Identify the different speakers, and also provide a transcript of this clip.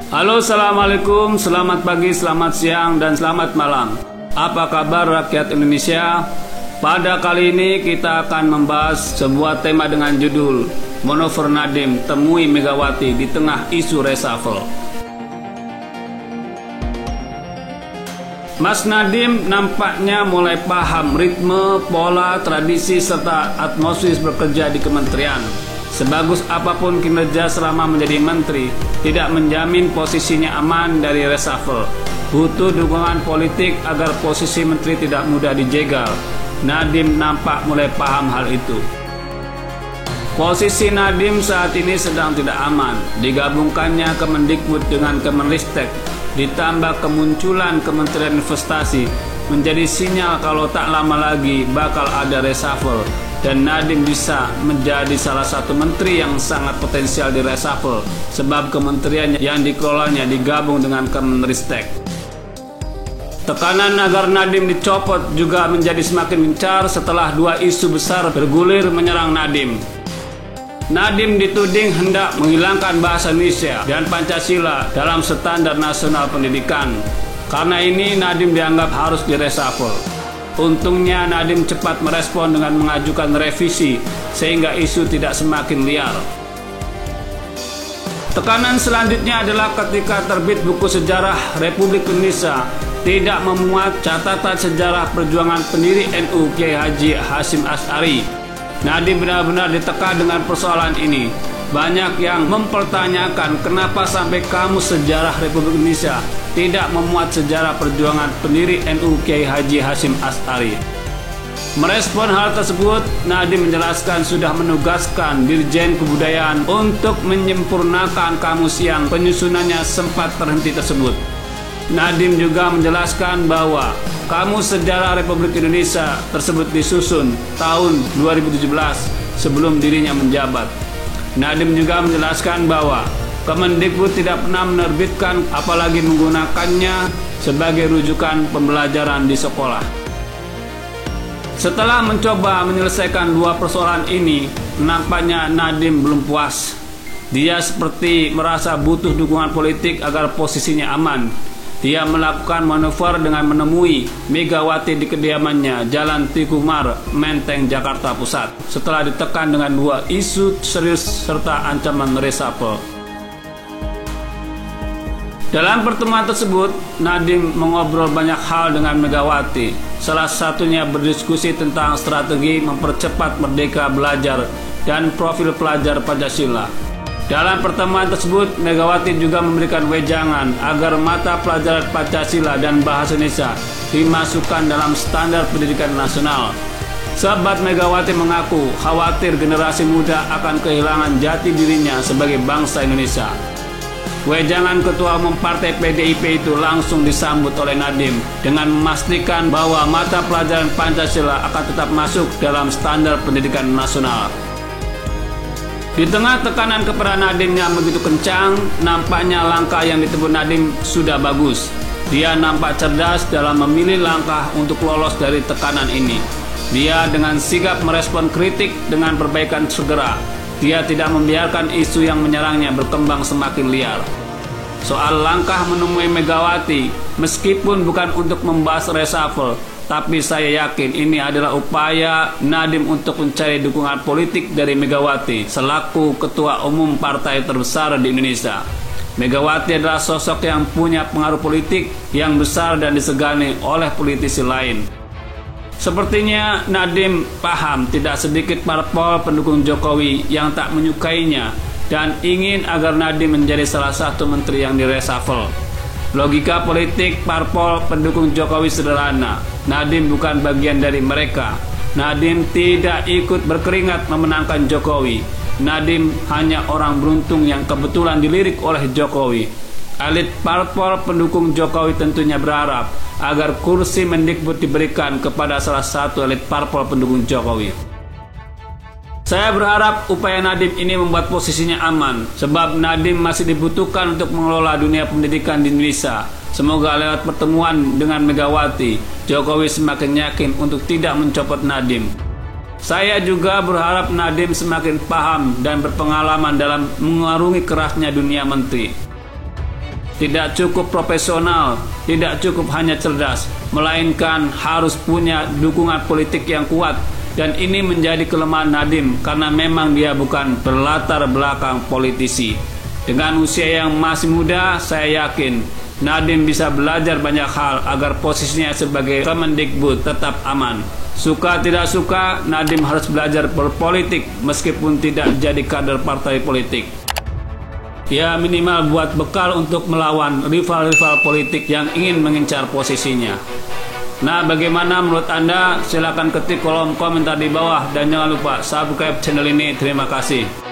Speaker 1: Halo, assalamualaikum, selamat pagi, selamat siang, dan selamat malam. Apa kabar rakyat Indonesia? Pada kali ini kita akan membahas sebuah tema dengan judul Manuver Nadiem temui Megawati di tengah isu reshuffle. Mas Nadiem nampaknya mulai paham ritme, pola, tradisi, serta atmosfer bekerja di kementerian. Sebagus apapun kinerja selama menjadi menteri, tidak menjamin posisinya aman dari reshuffle. Butuh dukungan politik agar posisi menteri tidak mudah dijegal. Nadiem nampak mulai paham hal itu. Posisi Nadiem saat ini sedang tidak aman. Digabungkannya Kemendikbud dengan Kemenristek, ditambah kemunculan Kementerian Investasi, menjadi sinyal kalau tak lama lagi bakal ada reshuffle. Dan Nadiem bisa menjadi salah satu menteri yang sangat potensial di reshuffle, sebab kementerian yang dikelolanya digabung dengan Kemenristek. Tekanan agar Nadiem dicopot juga menjadi semakin gencar setelah dua isu besar bergulir menyerang Nadiem. Nadiem dituding hendak menghilangkan bahasa Indonesia dan Pancasila dalam standar nasional pendidikan. Karena ini Nadiem dianggap harus direshuffle. Untungnya Nadiem cepat merespon dengan mengajukan revisi sehingga isu tidak semakin liar. Tekanan selanjutnya adalah ketika terbit buku sejarah Republik Indonesia tidak memuat catatan sejarah perjuangan pendiri NU Kiai Haji Hasyim Asy'ari. Nadiem benar-benar ditekan dengan persoalan ini. Banyak yang mempertanyakan kenapa sampai kamus sejarah Republik Indonesia tidak memuat sejarah perjuangan pendiri NU Kiai Haji Hasyim Asy'ari. Merespon hal tersebut, Nadiem menjelaskan sudah menugaskan Dirjen Kebudayaan untuk menyempurnakan kamus yang penyusunannya sempat terhenti tersebut. Nadiem juga menjelaskan bahwa kamus sejarah Republik Indonesia tersebut disusun tahun 2017 sebelum dirinya menjabat. Nadiem juga menjelaskan bahwa Kemendikbud tidak pernah menerbitkan apalagi menggunakannya sebagai rujukan pembelajaran di sekolah. Setelah mencoba menyelesaikan dua persoalan ini, nampaknya Nadiem belum puas. Dia seperti merasa butuh dukungan politik agar posisinya aman. Dia melakukan manuver dengan menemui Megawati di kediamannya Jalan Tikumar, Menteng, Jakarta Pusat setelah ditekan dengan dua isu serius serta ancaman reshuffle. Dalam pertemuan tersebut, Nadiem mengobrol banyak hal dengan Megawati. Salah satunya berdiskusi tentang strategi mempercepat merdeka belajar dan profil pelajar Pancasila. Dalam pertemuan tersebut, Megawati juga memberikan wejangan agar mata pelajaran Pancasila dan bahasa Indonesia dimasukkan dalam standar pendidikan nasional. Sahabat Megawati mengaku khawatir generasi muda akan kehilangan jati dirinya sebagai bangsa Indonesia. Wejangan Ketua Umum Partai PDIP itu langsung disambut oleh Nadiem dengan memastikan bahwa mata pelajaran Pancasila akan tetap masuk dalam standar pendidikan nasional. Di tengah tekanan kepada Nadiem yang begitu kencang, nampaknya langkah yang ditempuh Nadiem sudah bagus. Dia nampak cerdas dalam memilih langkah untuk lolos dari tekanan ini. Dia dengan sigap merespon kritik dengan perbaikan segera. Dia tidak membiarkan isu yang menyerangnya berkembang semakin liar. Soal langkah menemui Megawati, meskipun bukan untuk membahas reshuffle, tapi saya yakin ini adalah upaya Nadiem untuk mencari dukungan politik dari Megawati selaku Ketua Umum partai terbesar di Indonesia. Megawati adalah sosok yang punya pengaruh politik yang besar dan disegani oleh politisi lain. Sepertinya Nadiem paham tidak sedikit parpol pendukung Jokowi yang tak menyukainya dan ingin agar Nadiem menjadi salah satu menteri yang direshuffle. Logika politik parpol pendukung Jokowi sederhana. Nadiem bukan bagian dari mereka. Nadiem tidak ikut berkeringat memenangkan Jokowi. Nadiem hanya orang beruntung yang kebetulan dilirik oleh Jokowi. Elit parpol pendukung Jokowi tentunya berharap agar kursi Mendikbud diberikan kepada salah satu elit parpol pendukung Jokowi. Saya berharap upaya Nadiem ini membuat posisinya aman, sebab Nadiem masih dibutuhkan untuk mengelola dunia pendidikan di Indonesia. Semoga lewat pertemuan dengan Megawati, Jokowi semakin yakin untuk tidak mencopot Nadiem. Saya juga berharap Nadiem semakin paham dan berpengalaman dalam mengarungi kerasnya dunia menteri. Tidak cukup profesional, tidak cukup hanya cerdas, melainkan harus punya dukungan politik yang kuat. Dan ini menjadi kelemahan Nadiem karena memang dia bukan berlatar belakang politisi. Dengan usia yang masih muda, saya yakin Nadiem bisa belajar banyak hal agar posisinya sebagai Kemendikbud tetap aman. Suka tidak suka, Nadiem harus belajar berpolitik meskipun tidak jadi kader partai politik. Ya minimal buat bekal untuk melawan rival-rival politik yang ingin mengincar posisinya. Nah, bagaimana menurut Anda? Silahkan ketik kolom komentar di bawah dan jangan lupa subscribe channel ini. Terima kasih.